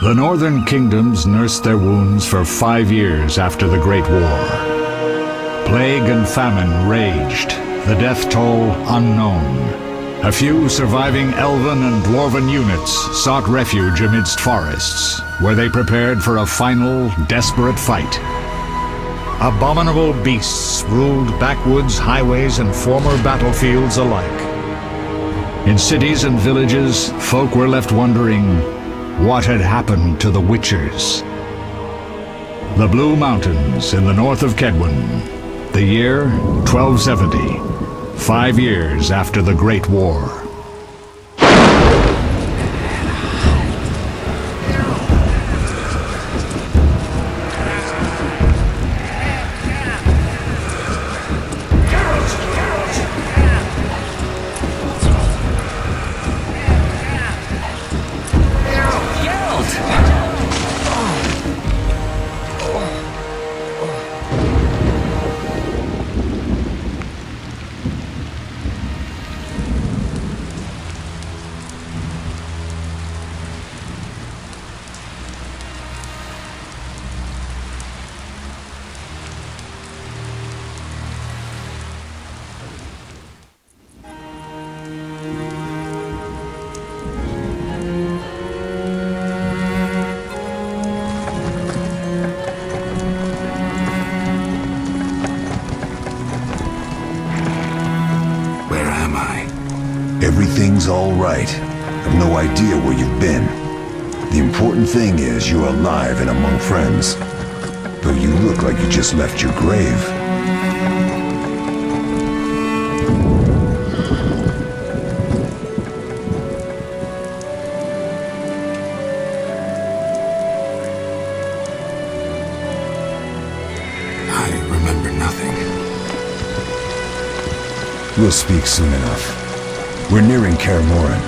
The northern kingdoms nursed their wounds for 5 years after the Great War. Plague and famine raged, the death toll unknown. A few surviving elven and dwarven units sought refuge amidst forests, where they prepared for a final, desperate fight. Abominable beasts ruled backwoods, highways, and former battlefields alike. In cities and villages, folk were left wondering what had happened to the Witchers. The Blue Mountains in the north of Kedwen, the year 1270, 5 years after the Great War. Everything's all right. I've no idea where you've been. The important thing is you're alive and among friends. Though you look like you just left your grave. I remember nothing. We'll speak soon enough. We're nearing Kaer Morhen.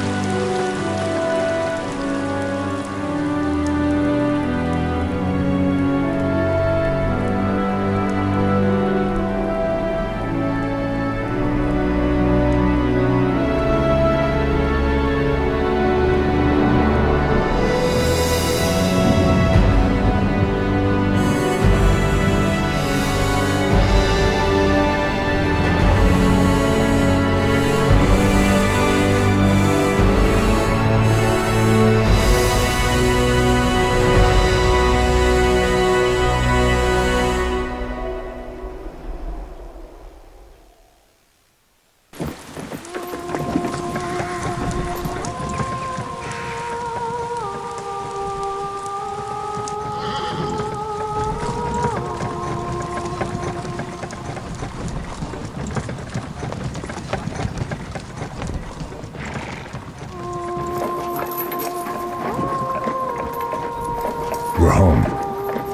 We're home.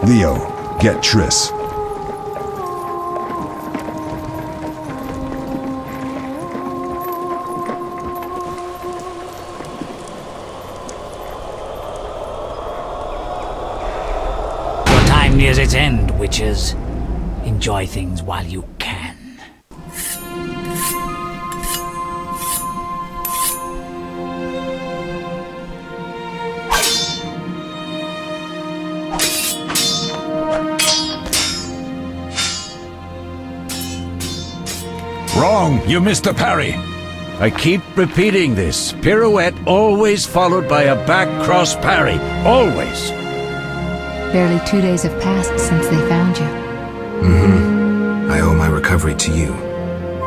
Leo, get Triss. Your time nears its end, witches. Enjoy things while you can. Wrong! You missed the parry! I keep repeating this. Pirouette always followed by a back cross parry. Always! Barely 2 days have passed since they found you. I owe my recovery to you.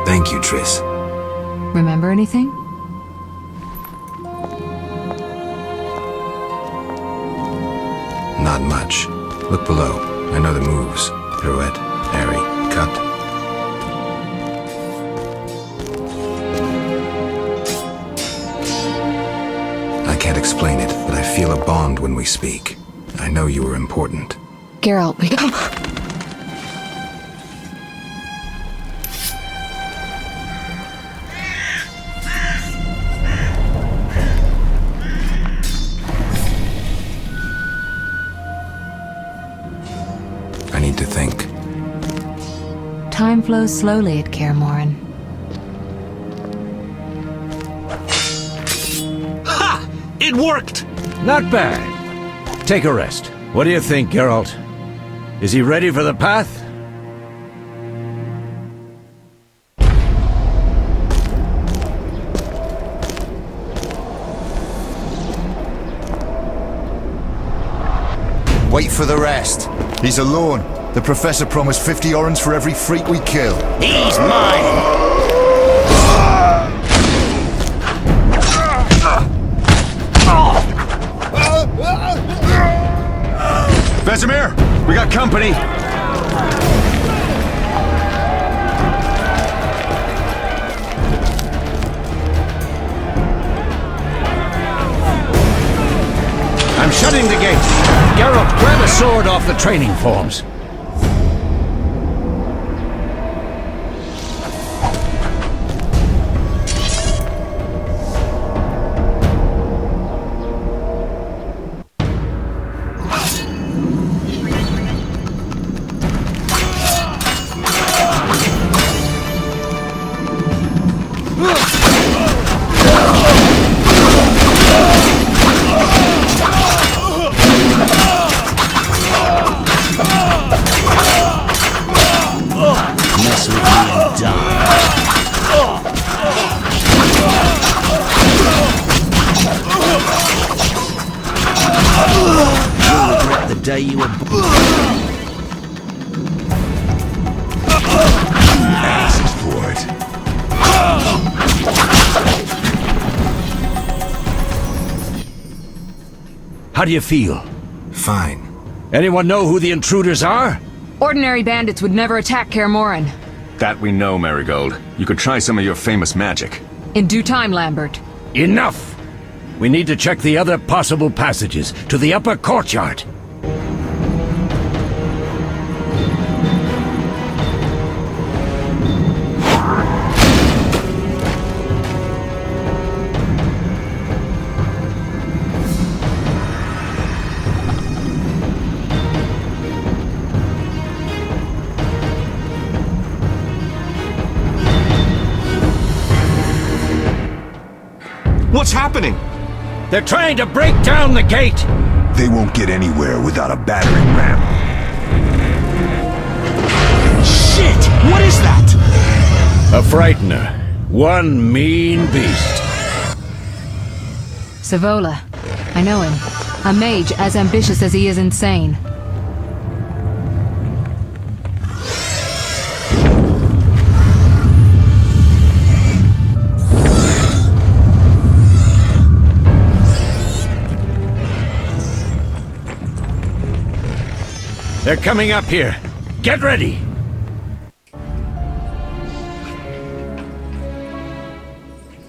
Thank you, Triss. Remember anything? Not much. Look below. I know the moves. Pirouette, parry, cut. I can't explain it, but I feel a bond when we speak. I know you were important. Geralt, we... I need to think. Time flows slowly at Kaer Morhen. Ha! It worked! Not bad. take a rest. What do you think, Geralt? Is he ready for the path? Wait for the rest. He's alone. The Professor promised 50 orens for every freak we kill. He's mine! Vesemir, we got company. I'm shutting the gate. Geralt, grab a sword off the training forms. Mess with me and die. You'll regret the day you were born. Asses for it. How do you feel? Fine. Anyone know who the intruders are? Ordinary bandits would never attack Kaer Morhen. That we know, Marigold. You could try some of your famous magic. In due time, Lambert. Enough! We need to check the other possible passages to the upper courtyard. What's happening? They're trying to break down the gate! They won't get anywhere without a battering ram. Shit! What is that? A frightener. One mean beast. Savola. I know him. A mage as ambitious as he is insane. They're coming up here. Get ready!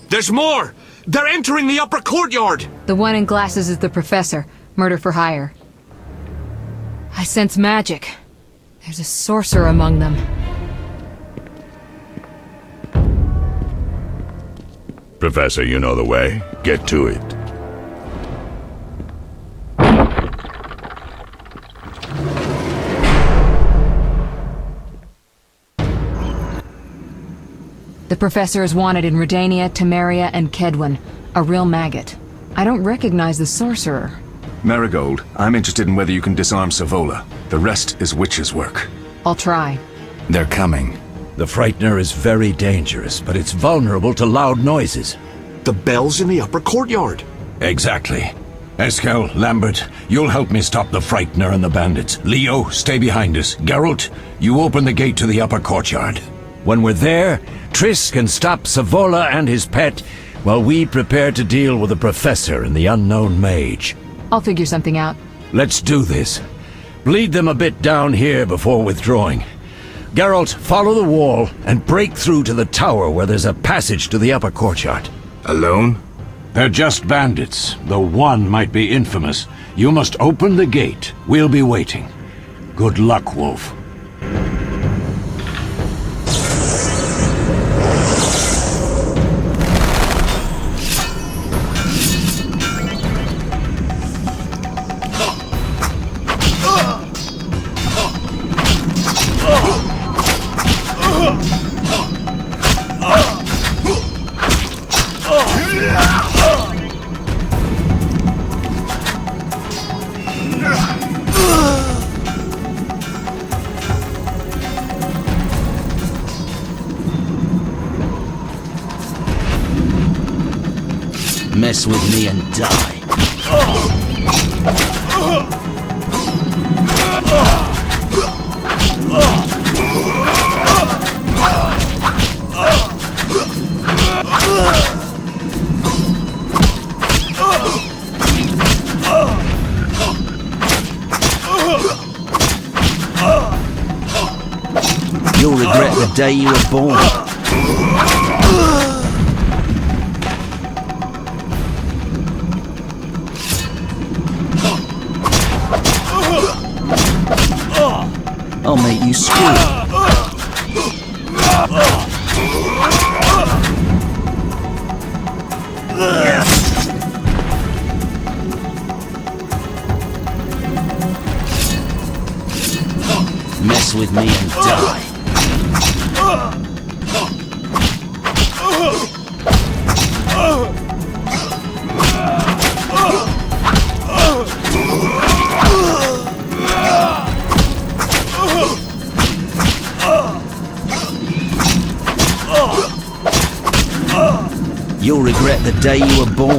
There's more! They're entering the upper courtyard! The one in glasses is the Professor. Murder for hire. I sense magic. There's a sorcerer among them. Professor, you know the way. Get to it. The Professor is wanted in Redania, Temeria, and Kedwen. A real maggot. I don't recognize the sorcerer. Marigold, I'm interested in whether you can disarm Savola. The rest is witch's work. I'll try. They're coming. The frightener is very dangerous, but it's vulnerable to loud noises. The bell's in the upper courtyard. Exactly. Eskel, Lambert, you'll help me stop the frightener and the bandits. Leo, stay behind us. Geralt, you open the gate to the upper courtyard. When we're there, Triss can stop Savola and his pet while we prepare to deal with the Professor and the unknown mage. I'll figure something out. Let's do this. Bleed them a bit down here before withdrawing. Geralt, follow the wall and break through to the tower where there's a passage to the upper courtyard. Alone? They're just bandits, though one might be infamous. You must open the gate. We'll be waiting. Good luck, Wolf. Mess with me and die. You'll regret the day you were born. I'll make you scream. Mess with me and die. You'll regret the day you were born.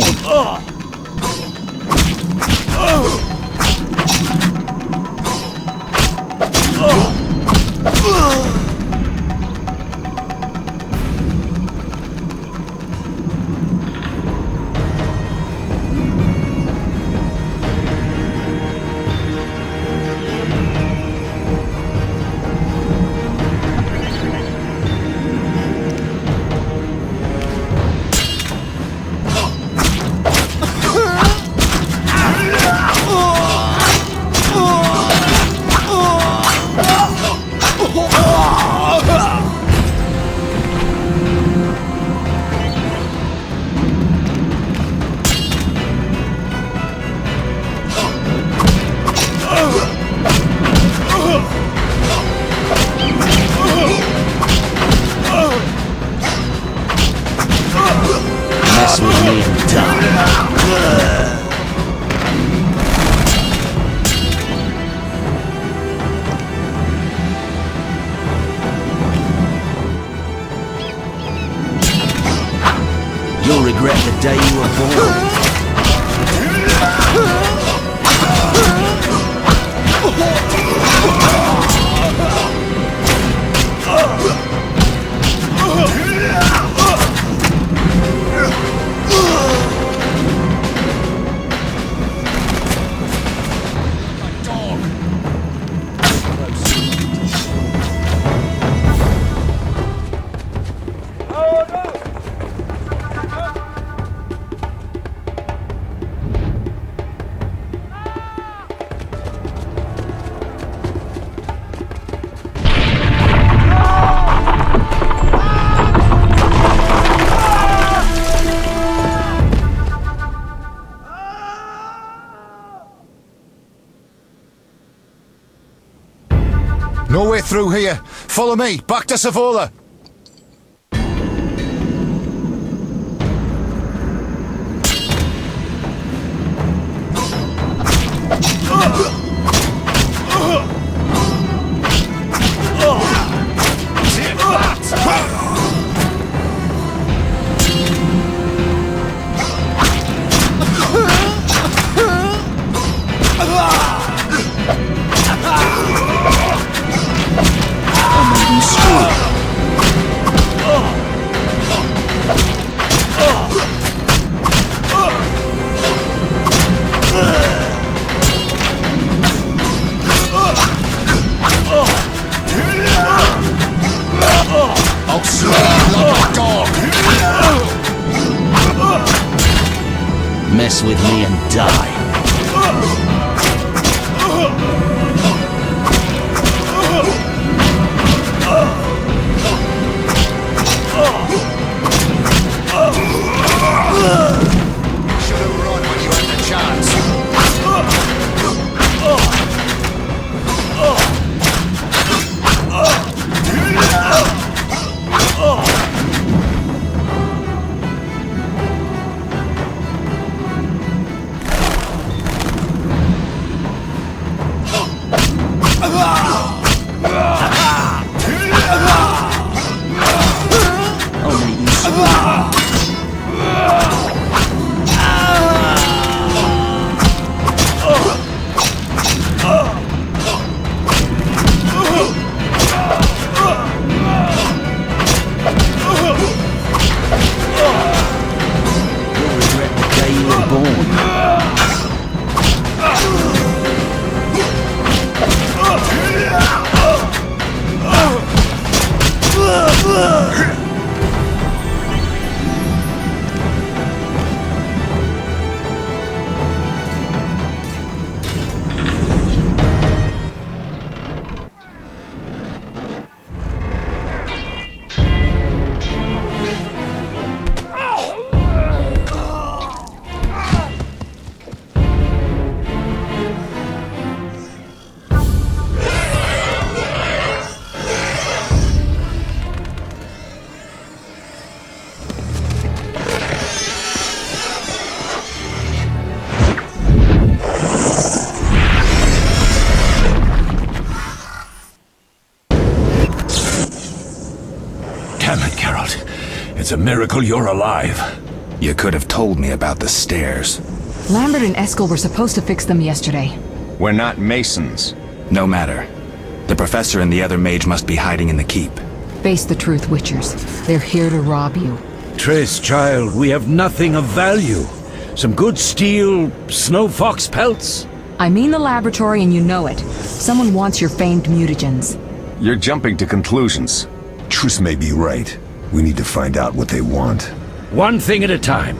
Mess with me and die. You'll regret the day you were born. No way through here. Follow me. Back to Savola. I'll slay you like a dog. Mess with me and die. Should have run when you had the chance. It's a miracle you're alive. You could have told me about the stairs. Lambert and Eskel were supposed to fix them yesterday. We're not masons. No matter. The professor and the other mage must be hiding in the keep. Face the truth, Witchers. They're here to rob you. Triss, child, we have nothing of value. Some good steel, snow fox pelts. I mean the laboratory and you know it. Someone wants your famed mutagens. You're jumping to conclusions. Triss may be right. We need to find out what they want. One thing at a time.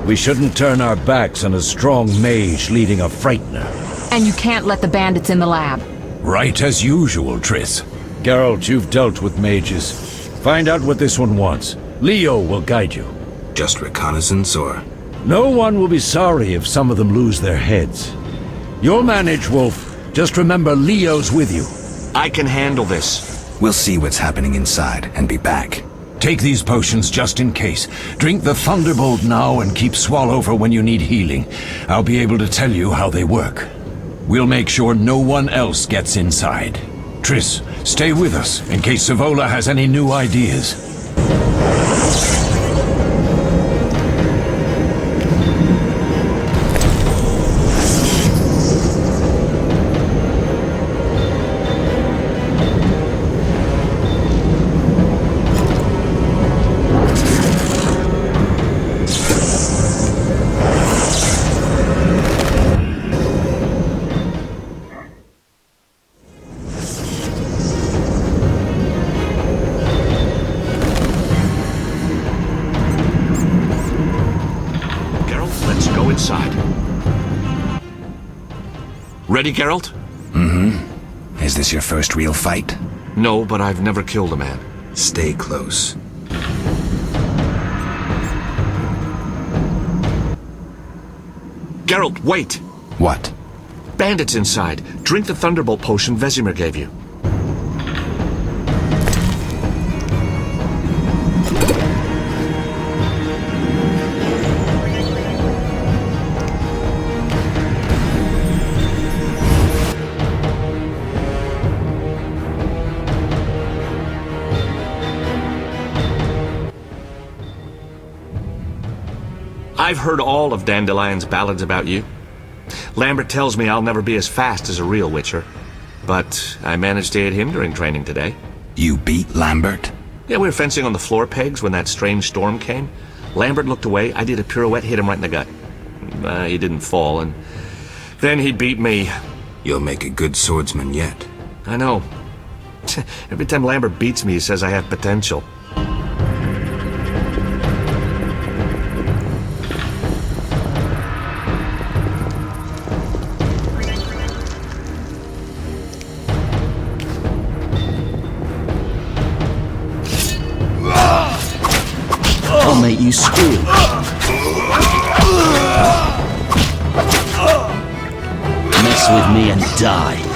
We shouldn't turn our backs on a strong mage leading a frightener. And you can't let the bandits in the lab. Right as usual, Triss. Geralt, you've dealt with mages. Find out what this one wants. Leo will guide you. Just reconnaissance, or...? No one will be sorry if some of them lose their heads. You'll manage, Wolf. Just remember Leo's with you. I can handle this. We'll see what's happening inside and be back. Take these potions just in case. Drink the Thunderbolt now and keep Swallow for when you need healing. I'll be able to tell you how they work. We'll make sure no one else gets inside. Triss, stay with us in case Savola has any new ideas. Ready, Geralt? Mm-hmm. Is this your first real fight? No, but I've never killed a man. Stay close. Geralt, wait! What? Bandits inside. Drink the Thunderbolt potion Vesemir gave you. I've heard all of Dandelion's ballads about you. Lambert tells me I'll never be as fast as a real Witcher. But I managed to hit him during training today. You beat Lambert? Yeah, we were fencing on the floor pegs when that strange storm came. Lambert looked away, I did a pirouette, hit him right in the gut. He didn't fall, and then he beat me. You'll make a good swordsman yet. I know. Every time Lambert beats me, he says I have potential. I'll make you squeal. Mess with me and die.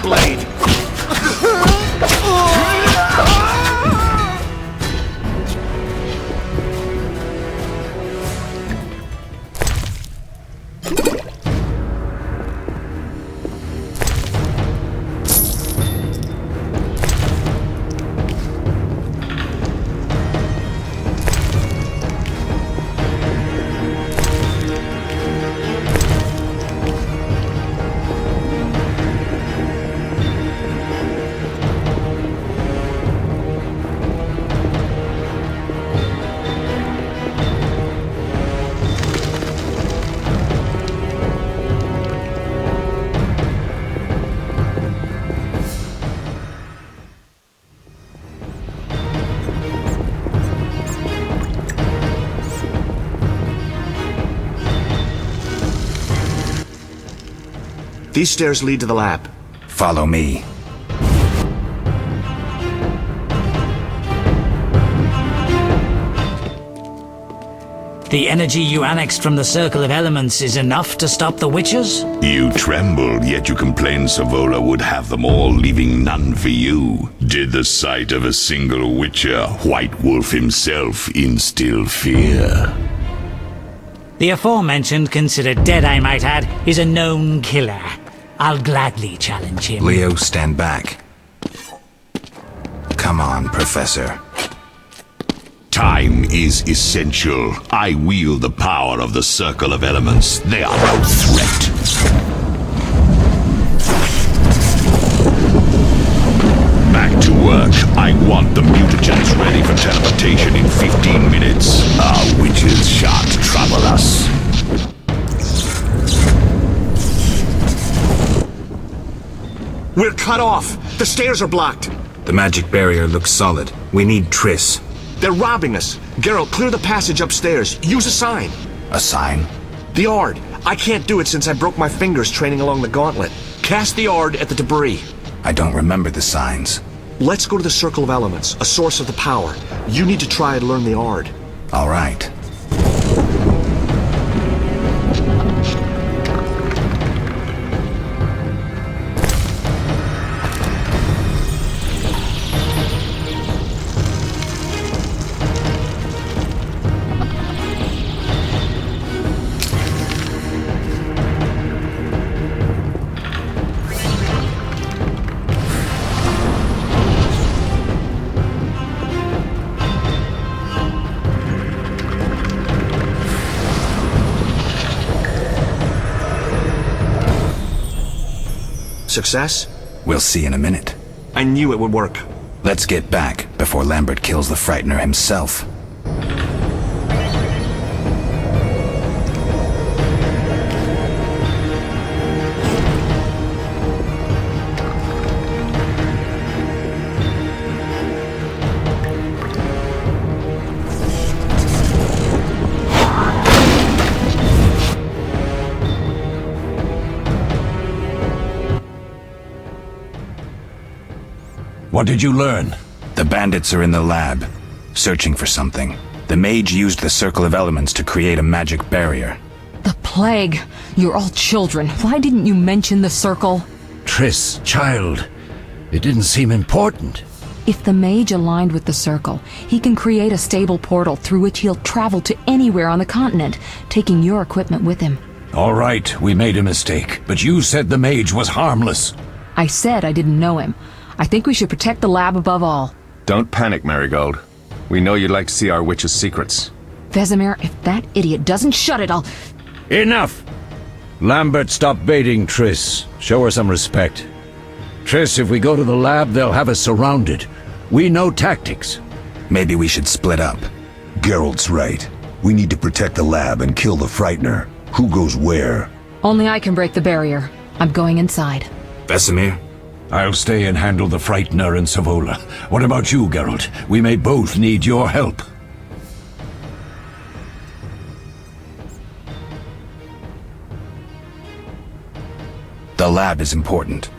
Blade! These stairs lead to the lab. Follow me. The energy you annexed from the Circle of Elements is enough to stop the Witchers? You tremble, yet you complain Savola would have them all, leaving none for you. Did the sight of a single Witcher, White Wolf himself, instill fear? The aforementioned, considered dead I might add, is a known killer. I'll gladly challenge him. Leo, stand back. Come on, Professor. Time is essential. I wield the power of the Circle of Elements. They are no threat. Back to work. I want the mutagens ready for teleportation in 15 minutes. Our witches shan't trouble us. We're cut off! The stairs are blocked! The magic barrier looks solid. We need Triss. They're robbing us! Geralt, clear the passage upstairs. Use a sign. A sign? The Ard. I can't do it since I broke my fingers training along the gauntlet. Cast the Ard at the debris. I don't remember the signs. Let's go to the Circle of Elements, a source of the power. You need to try and learn the Ard. All right. Success? We'll see in a minute. I knew it would work. Let's get back before Lambert kills the Frightener himself. What did you learn? The bandits are in the lab, searching for something. The mage used the Circle of Elements to create a magic barrier. The plague! You're all children. Why didn't you mention the Circle? Triss, child, it didn't seem important. If the mage aligned with the Circle, he can create a stable portal through which he'll travel to anywhere on the continent, taking your equipment with him. All right, we made a mistake, but you said the mage was harmless. I said I didn't know him. I think we should protect the lab above all. Don't panic, Marigold. We know you'd like to see our witch's secrets. Vesemir, if that idiot doesn't shut it, I'll... Enough! Lambert, stop baiting Triss. Show her some respect. Triss, if we go to the lab, they'll have us surrounded. We know tactics. Maybe we should split up. Geralt's right. We need to protect the lab and kill the Frightener. Who goes where? Only I can break the barrier. I'm going inside. Vesemir? I'll stay and handle the Frightener and Savola. What about you, Geralt? We may both need your help. The lab is important.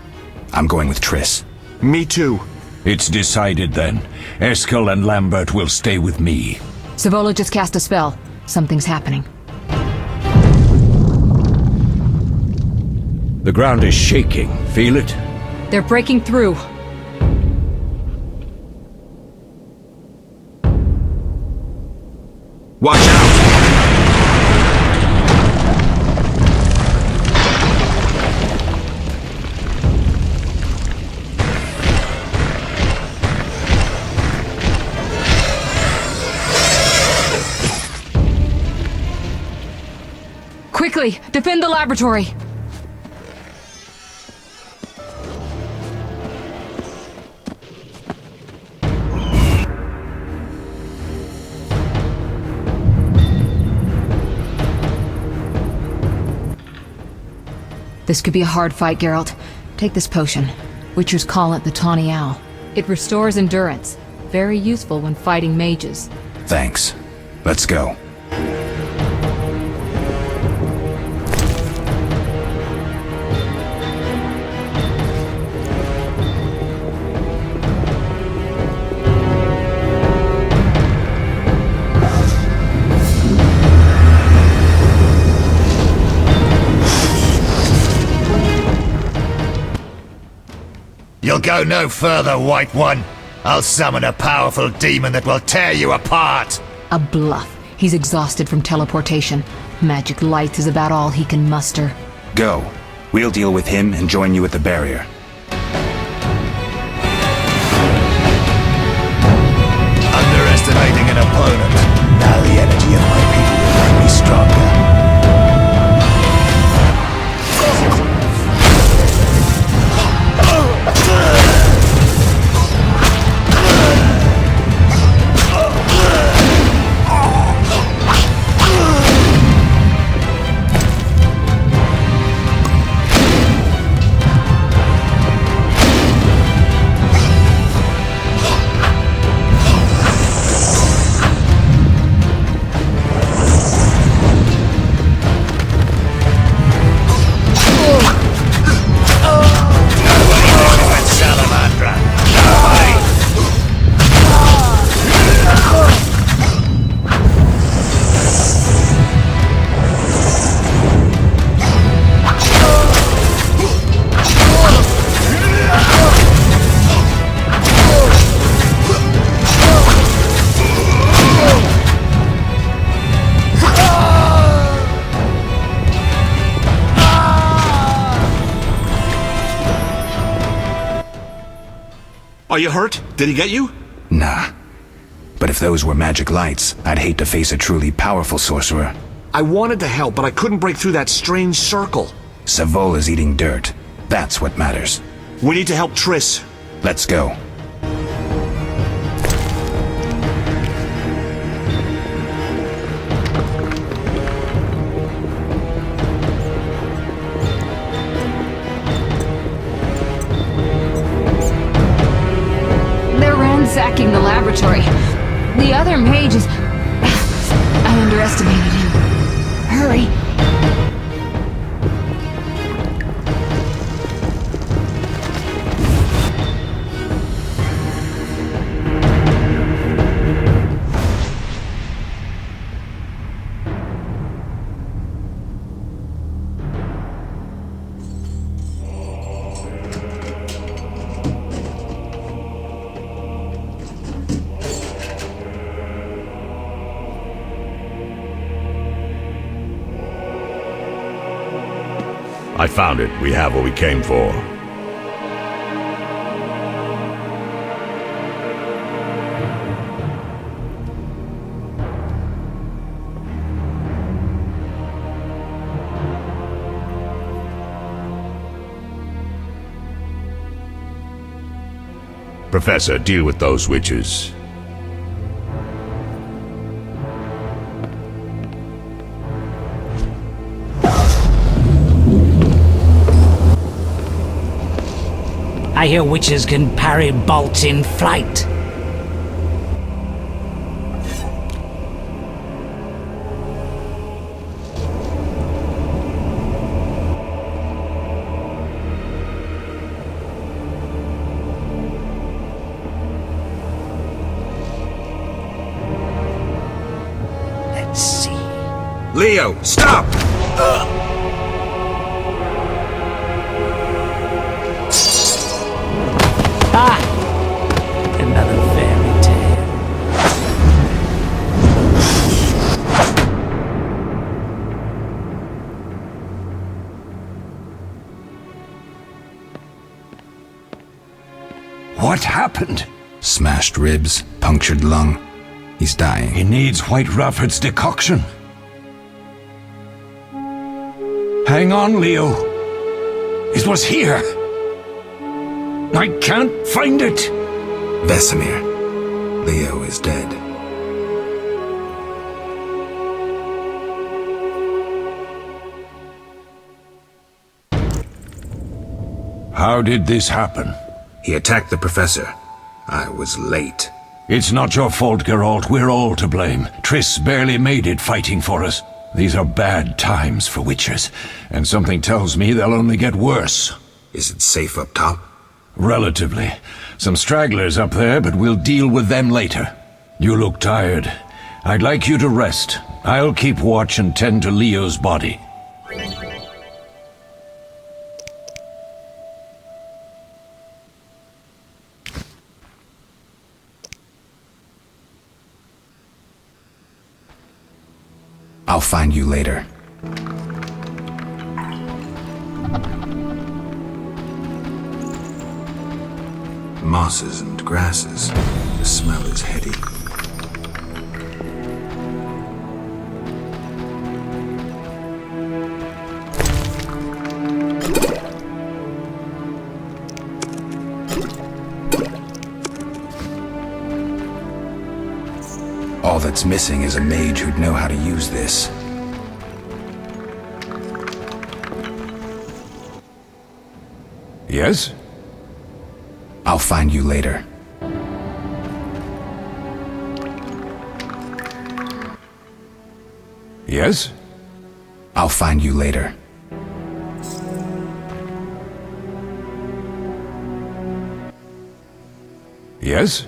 I'm going with Triss. Me too. It's decided then. Eskel and Lambert will stay with me. Savola just cast a spell. Something's happening. The ground is shaking. Feel it? They're breaking through. Watch out! Quickly, defend the laboratory! This could be a hard fight, Geralt. Take this potion. Witchers call it the Tawny Owl. It restores endurance. Very useful when fighting mages. Thanks. Let's go. You'll go no further, White One. I'll summon a powerful demon that will tear you apart. A bluff. He's exhausted from teleportation. Magic lights is about all he can muster. Go. We'll deal with him and join you at the barrier. Underestimating an opponent. Now the energy of my people will make me stronger. Are you hurt? Did he get you? Nah. But if those were magic lights, I'd hate to face a truly powerful sorcerer. I wanted to help, but I couldn't break through that strange circle. Savola's eating dirt. That's what matters. We need to help Triss. Let's go. They're ransacking the laboratory. The other mage is... I underestimated him. Hurry. I found it. We have what we came for. Professor, deal with those witches. I hear witches can parry bolts in flight. Let's see. Leo, stop! Another fairy tale. What happened? Smashed ribs, punctured lung. He's dying. He needs White Rafford's decoction. Hang on, Leo. It was here. I can't find it. Vesemir. Leo is dead. How did this happen? He attacked the professor. I was late. It's not your fault, Geralt. We're all to blame. Triss barely made it fighting for us. These are bad times for witchers, and something tells me they'll only get worse. Is it safe up top? Relatively. Some stragglers up there, but we'll deal with them later. You look tired. I'd like you to rest. I'll keep watch and tend to Leo's body. I'll find you later. Mosses and grasses. The smell is heady. All that's missing is a mage who'd know how to use this. Yes? I'll find you later. Yes? I'll find you later. Yes?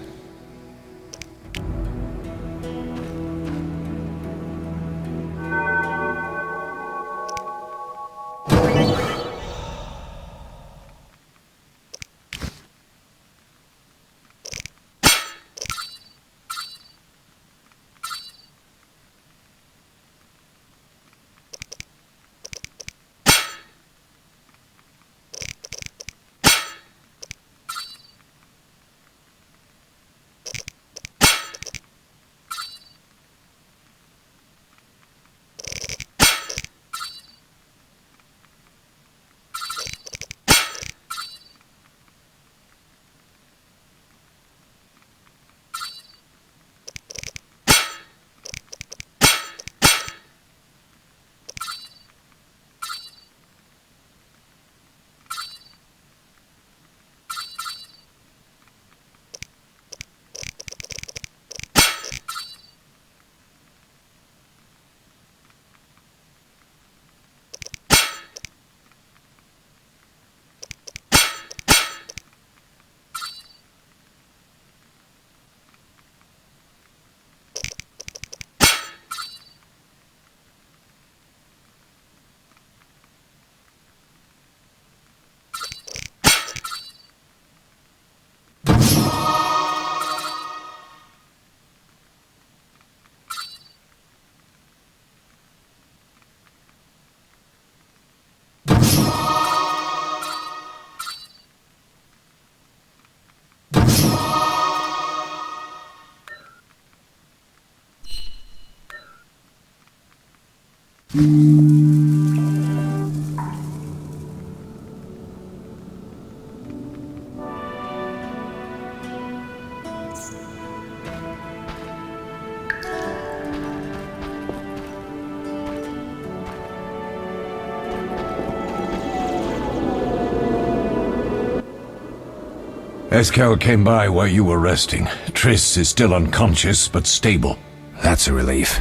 Eskel came by while you were resting. Triss is still unconscious, but stable. That's a relief.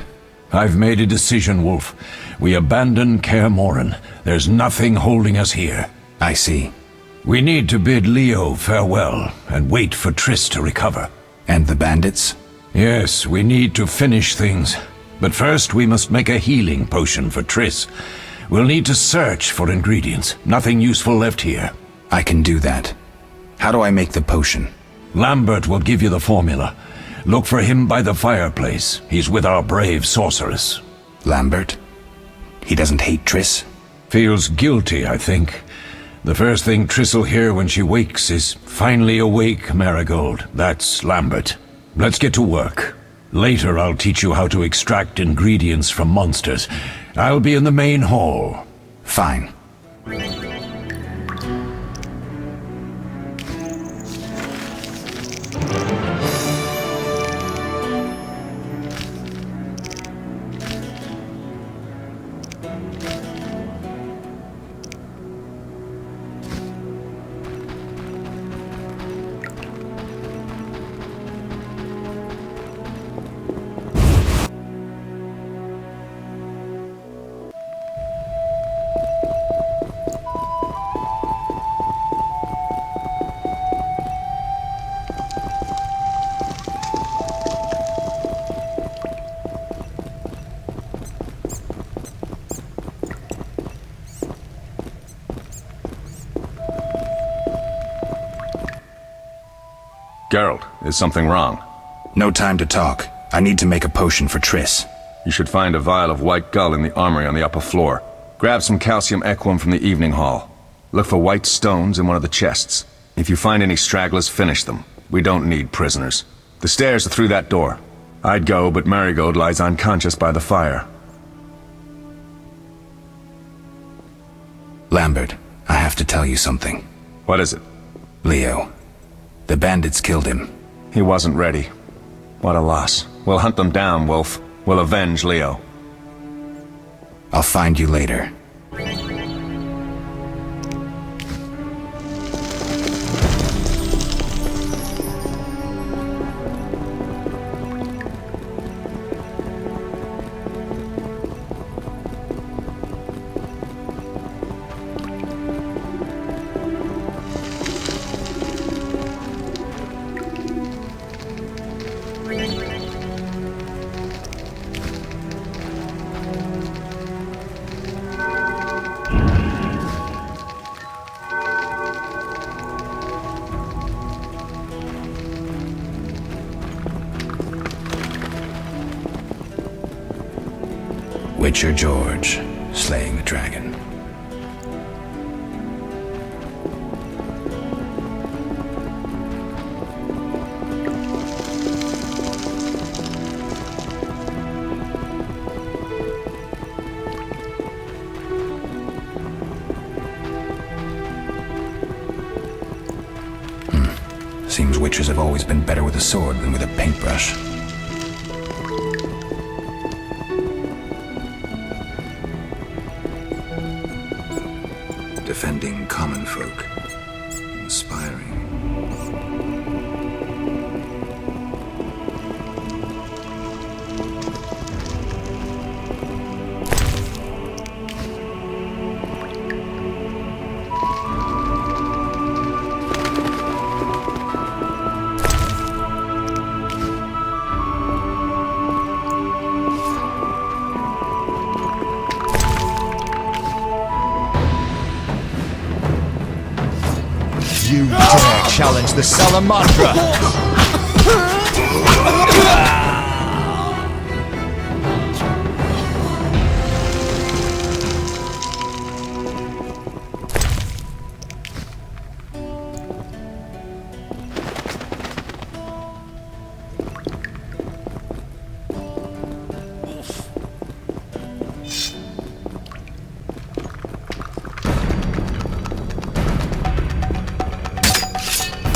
I've made a decision, Wolf. We abandon Kaer Morhen. There's nothing holding us here. I see. We need to bid Leo farewell and wait for Triss to recover. And the bandits? Yes, we need to finish things. But first we must make a healing potion for Triss. We'll need to search for ingredients. Nothing useful left here. I can do that. How do I make the potion? Lambert will give you the formula. Look for him by the fireplace. He's with our brave sorceress. Lambert? He doesn't hate Triss? Feels guilty, I think. The first thing Triss'll hear when she wakes is, "Finally awake, Marigold." That's Lambert. Let's get to work. Later I'll teach you how to extract ingredients from monsters. I'll be in the main hall. Fine. Geralt, is something wrong? No time to talk. I need to make a potion for Triss. You should find a vial of white gull in the armory on the upper floor. Grab some calcium equum from the evening hall. Look for white stones in one of the chests. If you find any stragglers, finish them. We don't need prisoners. The stairs are through that door. I'd go, but Marigold lies unconscious by the fire. Lambert, I have to tell you something. What is it? Leo. The bandits killed him. He wasn't ready. What a loss. We'll hunt them down, Wolf. We'll avenge Leo. I'll find you later. Witcher George, slaying the dragon. Seems witchers have always been better with a sword than with a paintbrush. Defending common folk. Inspiring. You dare challenge the Salamandra!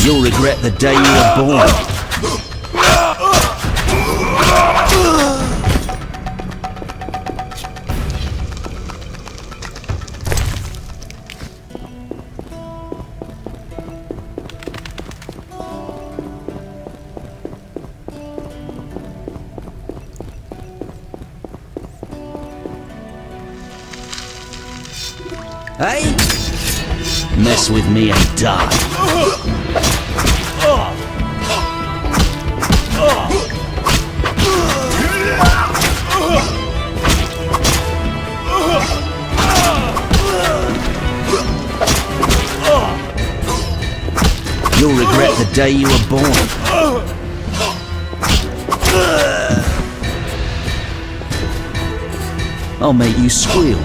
You'll regret the day you were born. Hey? Mess with me and die. You'll regret the day you were born. I'll make you squeal.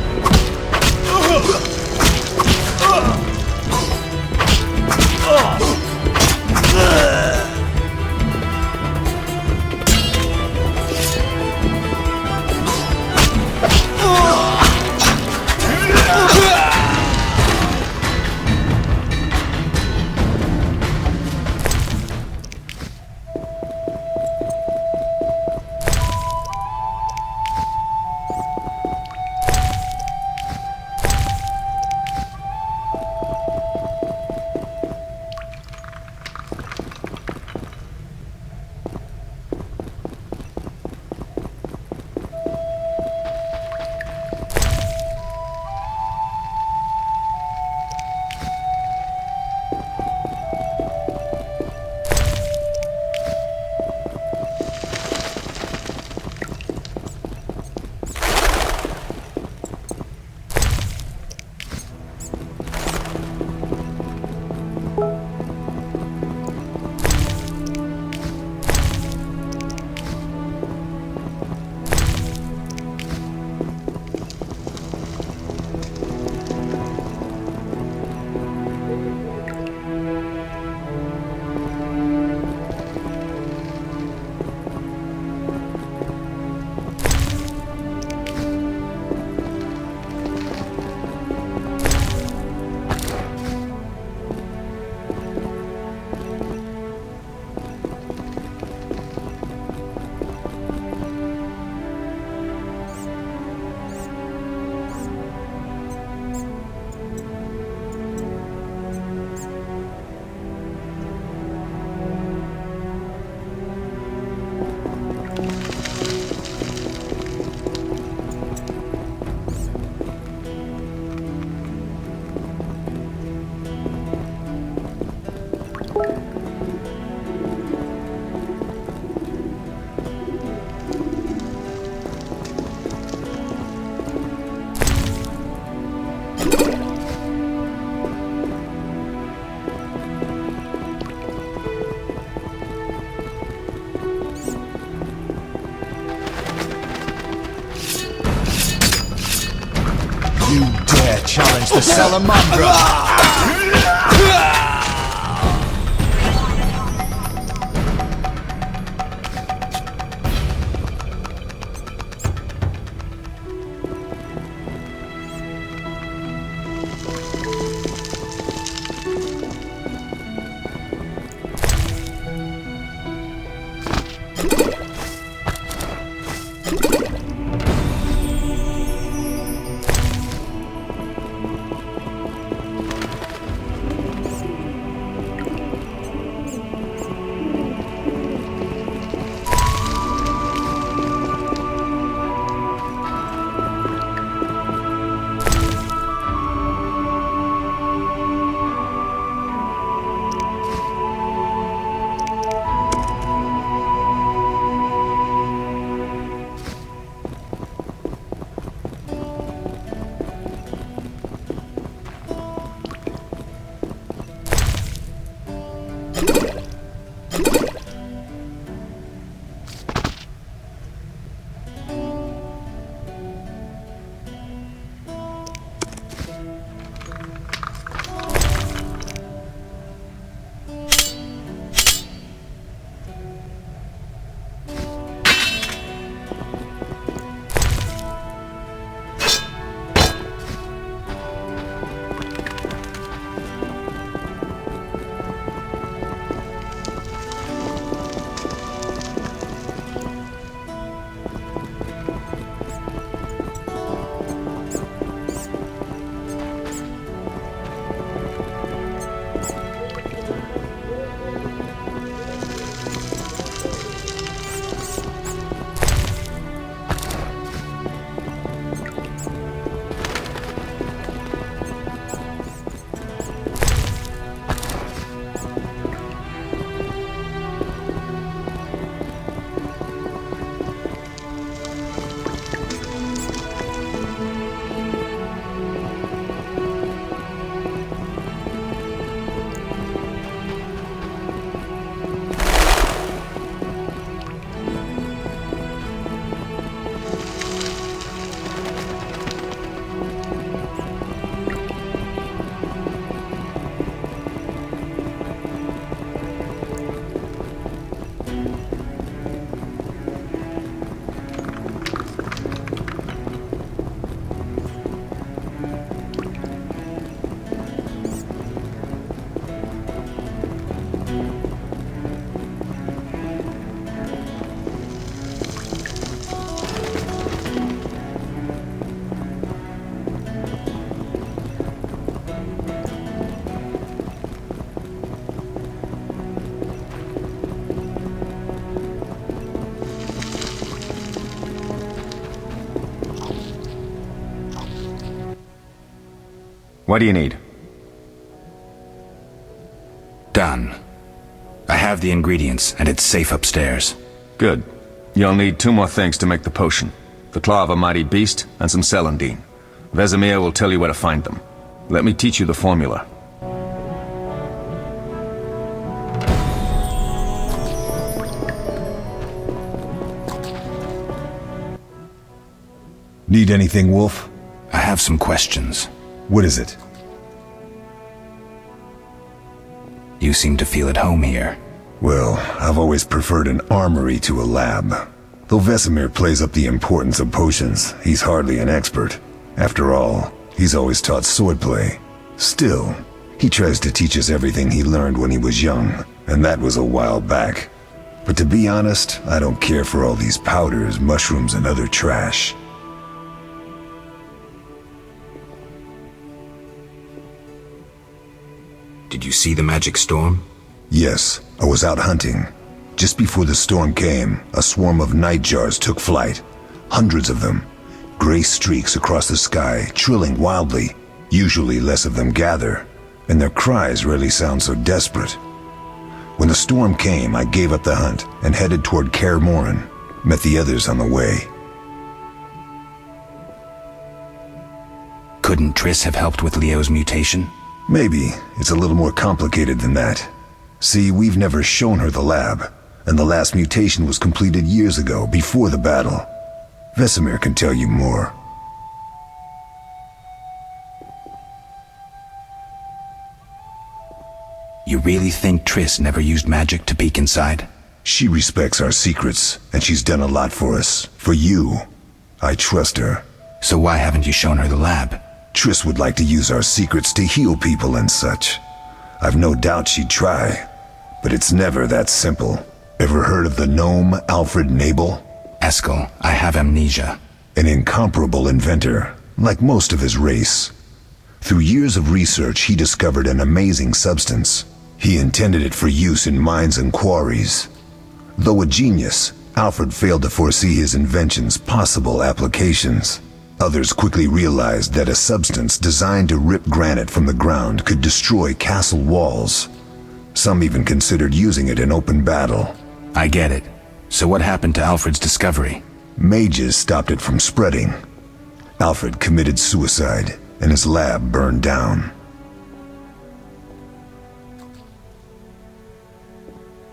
challenge the Salamandra! What do you need? Done. I have the ingredients, and it's safe upstairs. Good. You'll need 2 more things to make the potion. The claw of a mighty beast, and some celandine. Vesemir will tell you where to find them. Let me teach you the formula. Need anything, Wolf? I have some questions. What is it? You seem to feel at home here. Well, I've always preferred an armory to a lab. Though Vesemir plays up the importance of potions, he's hardly an expert. After all, he's always taught swordplay. Still, he tries to teach us everything he learned when he was young, and that was a while back. But to be honest, I don't care for all these powders, mushrooms, and other trash. Did you see the magic storm? Yes, I was out hunting. Just before the storm came, a swarm of nightjars took flight. Hundreds of them. Gray streaks across the sky, trilling wildly. Usually less of them gather, and their cries rarely sound so desperate. When the storm came, I gave up the hunt and headed toward Kaer Morhen. Met the others on the way. Couldn't Triss have helped with Leo's mutation? Maybe. It's a little more complicated than that. See, we've never shown her the lab, and the last mutation was completed years ago, before the battle. Vesemir can tell you more. You really think Triss never used magic to peek inside? She respects our secrets, and she's done a lot for us. For you. I trust her. So why haven't you shown her the lab? Triss would like to use our secrets to heal people and such. I've no doubt she'd try. But it's never that simple. Ever heard of the gnome Alfred Nabel? Eskel, I have amnesia. An incomparable inventor, like most of his race. Through years of research, he discovered an amazing substance. He intended it for use in mines and quarries. Though a genius, Alfred failed to foresee his invention's possible applications. Others quickly realized that a substance designed to rip granite from the ground could destroy castle walls. Some even considered using it in open battle. I get it. So what happened to Alfred's discovery? Mages stopped it from spreading. Alfred committed suicide, and his lab burned down.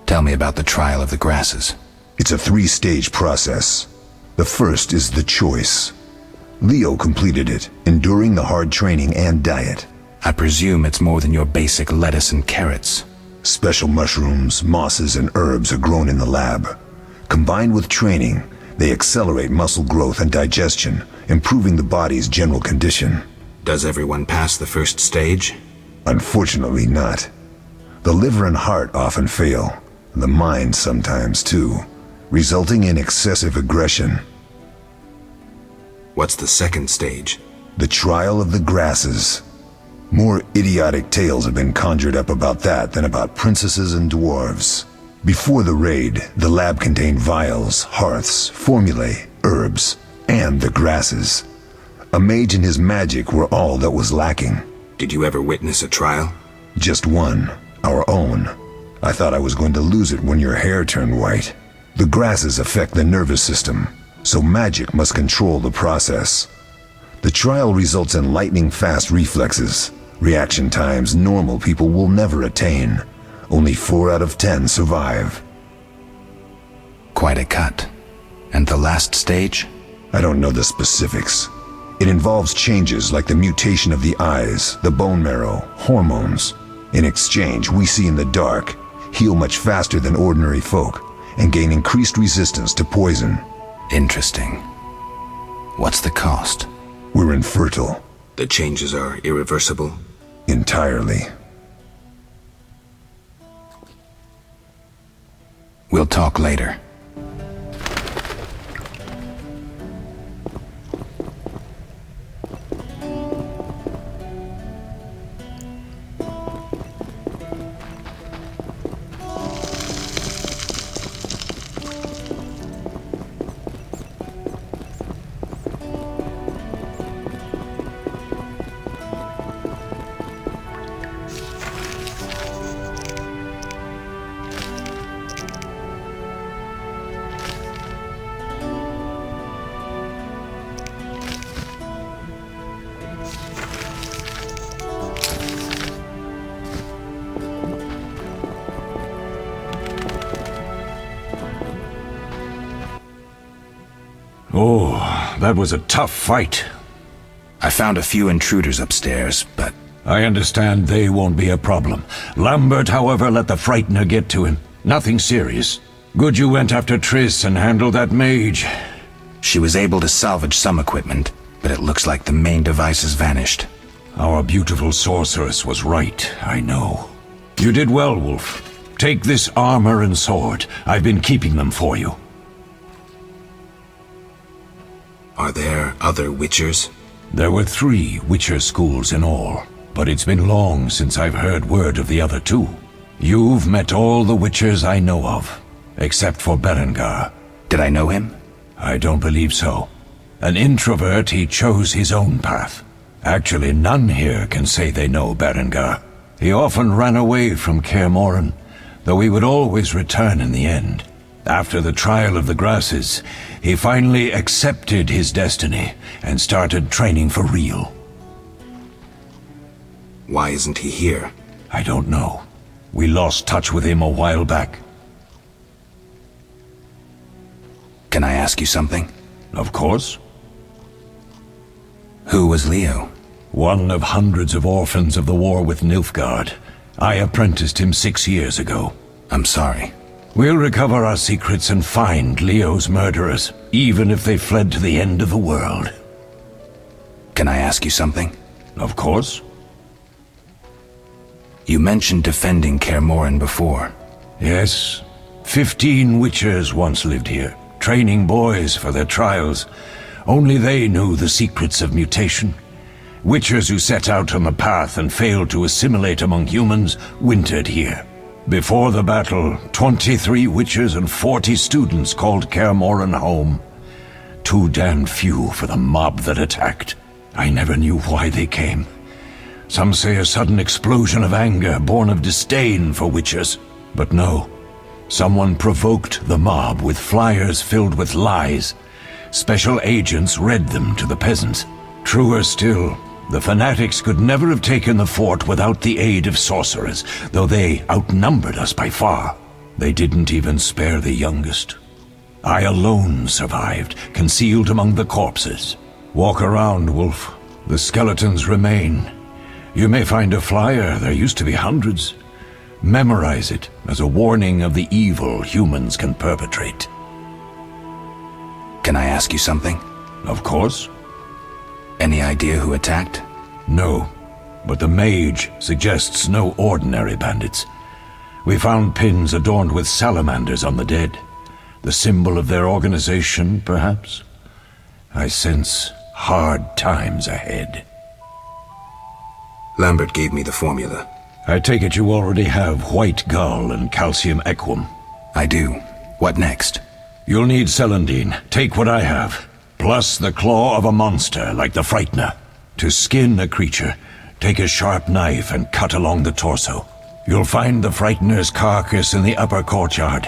Tell me about the trial of the grasses. It's a 3-stage process. The first is the choice. Leo completed it, enduring the hard training and diet. I presume it's more than your basic lettuce and carrots. Special mushrooms, mosses, and herbs are grown in the lab. Combined with training, they accelerate muscle growth and digestion, improving the body's general condition. Does everyone pass the first stage? Unfortunately not. The liver and heart often fail, the mind sometimes too, resulting in excessive aggression. What's the second stage? The trial of the grasses. More idiotic tales have been conjured up about that than about princesses and dwarves. Before the raid, the lab contained vials, hearths, formulae, herbs, and the grasses. A mage and his magic were all that was lacking. Did you ever witness a trial? Just one, our own. I thought I was going to lose it when your hair turned white. The grasses affect the nervous system, so magic must control the process. The trial results in lightning-fast reflexes, reaction times normal people will never attain. Only 4 out of 10 survive. Quite a cut. And the last stage? I don't know the specifics. It involves changes like the mutation of the eyes, the bone marrow, hormones. In exchange, we see in the dark, heal much faster than ordinary folk, and gain increased resistance to poison. Interesting. What's the cost? We're infertile. The changes are irreversible? Entirely. We'll talk later. Oh, that was a tough fight. I found a few intruders upstairs, but... I understand they won't be a problem. Lambert, however, let the Frightener get to him. Nothing serious. Good you went after Triss and handled that mage. She was able to salvage some equipment, but it looks like the main device has vanished. Our beautiful sorceress was right, I know. You did well, Wolf. Take this armor and sword. I've been keeping them for you. Are there other Witchers? There were 3 Witcher schools in all, but it's been long since I've heard word of the other 2. You've met all the Witchers I know of, except for Berengar. Did I know him? I don't believe so. An introvert, he chose his own path. Actually, none here can say they know Berengar. He often ran away from Kaer Morhen, though he would always return in the end. After the trial of the grasses, he finally accepted his destiny and started training for real. Why isn't he here? I don't know. We lost touch with him a while back. Can I ask you something? Of course. Who was Leo? One of hundreds of orphans of the war with Nilfgaard. I apprenticed him 6 years ago. I'm sorry. We'll recover our secrets and find Leo's murderers, even if they fled to the end of the world. Can I ask you something? Of course. You mentioned defending Kaer Morhen before. Yes. 15 Witchers once lived here, training boys for their trials. Only they knew the secrets of mutation. Witchers who set out on the path and failed to assimilate among humans wintered here. Before the battle, 23 Witchers and 40 students called Kaer Morhen home. Too damned few for the mob that attacked. I never knew why they came. Some say a sudden explosion of anger born of disdain for Witchers. But no. Someone provoked the mob with flyers filled with lies. Special agents read them to the peasants. Truer still, the fanatics could never have taken the fort without the aid of sorcerers, though they outnumbered us by far. They didn't even spare the youngest. I alone survived, concealed among the corpses. Walk around, Wolf. The skeletons remain. You may find a flyer, there used to be hundreds. Memorize it as a warning of the evil humans can perpetrate. Can I ask you something? Of course. Any idea who attacked? No, but the mage suggests no ordinary bandits. We found pins adorned with salamanders on the dead. The symbol of their organization, perhaps? I sense hard times ahead. Lambert gave me the formula. I take it you already have white gull and calcium equum. I do. What next? You'll need celandine. Take what I have. Plus the claw of a monster like the Frightener. To skin a creature, take a sharp knife and cut along the torso. You'll find the Frightener's carcass in the upper courtyard.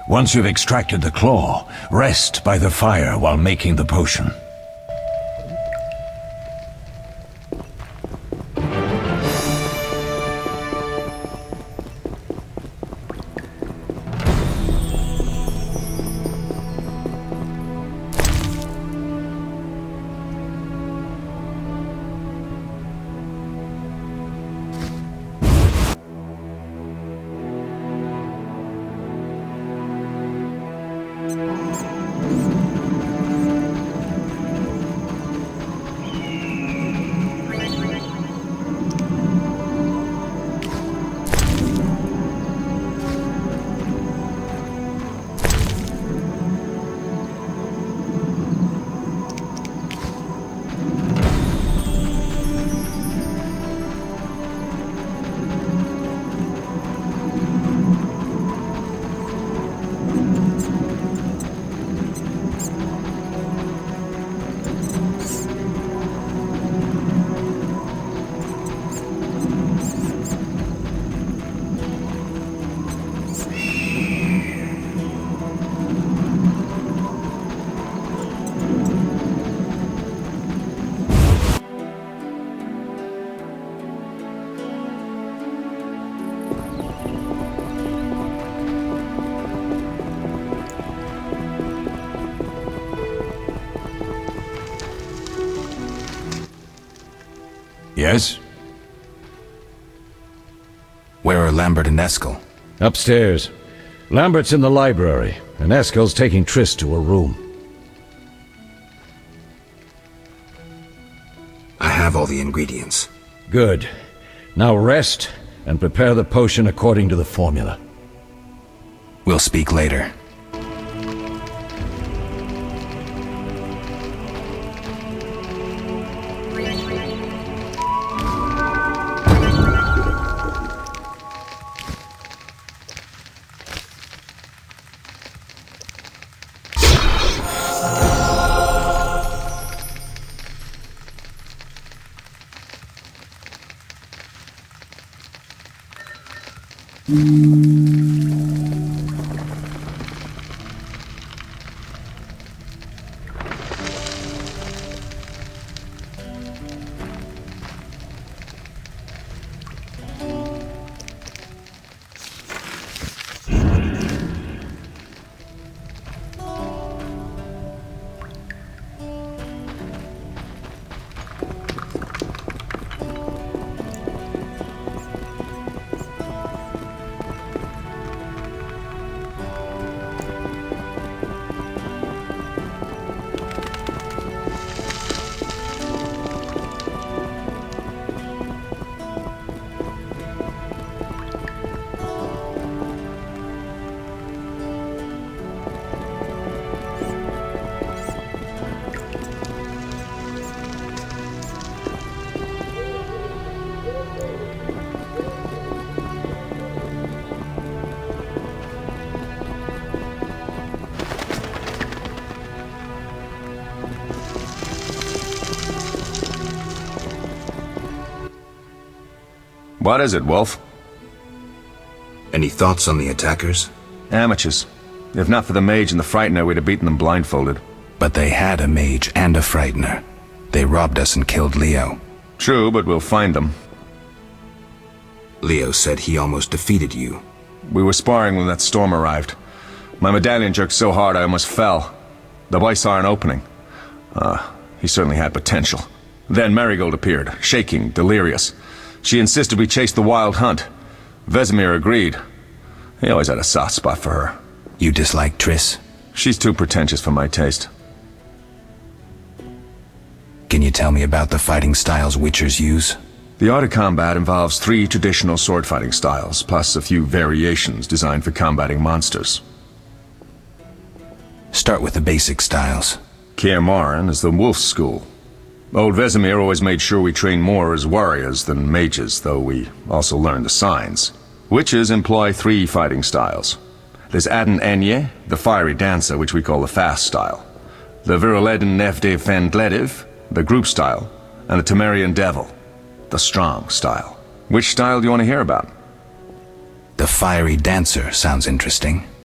Once you've extracted the claw, rest by the fire while making the potion. Yes? Where are Lambert and Eskel? Upstairs. Lambert's in the library, and Eskel's taking Triss to her room. I have all the ingredients. Good. Now rest, and prepare the potion according to the formula. We'll speak later. What is it, Wolf? Any thoughts on the attackers? Amateurs. If not for the mage and the frightener, we'd have beaten them blindfolded. But they had a mage and a frightener. They robbed us and killed Leo. True, but we'll find them. Leo said he almost defeated you. We were sparring when that storm arrived. My medallion jerked so hard I almost fell. The boy saw an opening. He certainly had potential. Then Marigold appeared, shaking, delirious. She insisted we chase the wild hunt. Vesemir agreed. He always had a soft spot for her. You dislike Triss? She's too pretentious for my taste. Can you tell me about the fighting styles Witchers use? The art of combat involves 3 traditional sword fighting styles, plus a few variations designed for combating monsters. Start with the basic styles. Kaer Morhen is the wolf school. Old Vesemir always made sure we train more as warriors than mages, though we also learned the signs. Witches employ 3 fighting styles. There's Aden Enye, the fiery dancer, which we call the fast style. The Viruleden Nefde Fendlediv, the group style. And the Temerian Devil, the strong style. Which style do you want to hear about? The fiery dancer sounds interesting.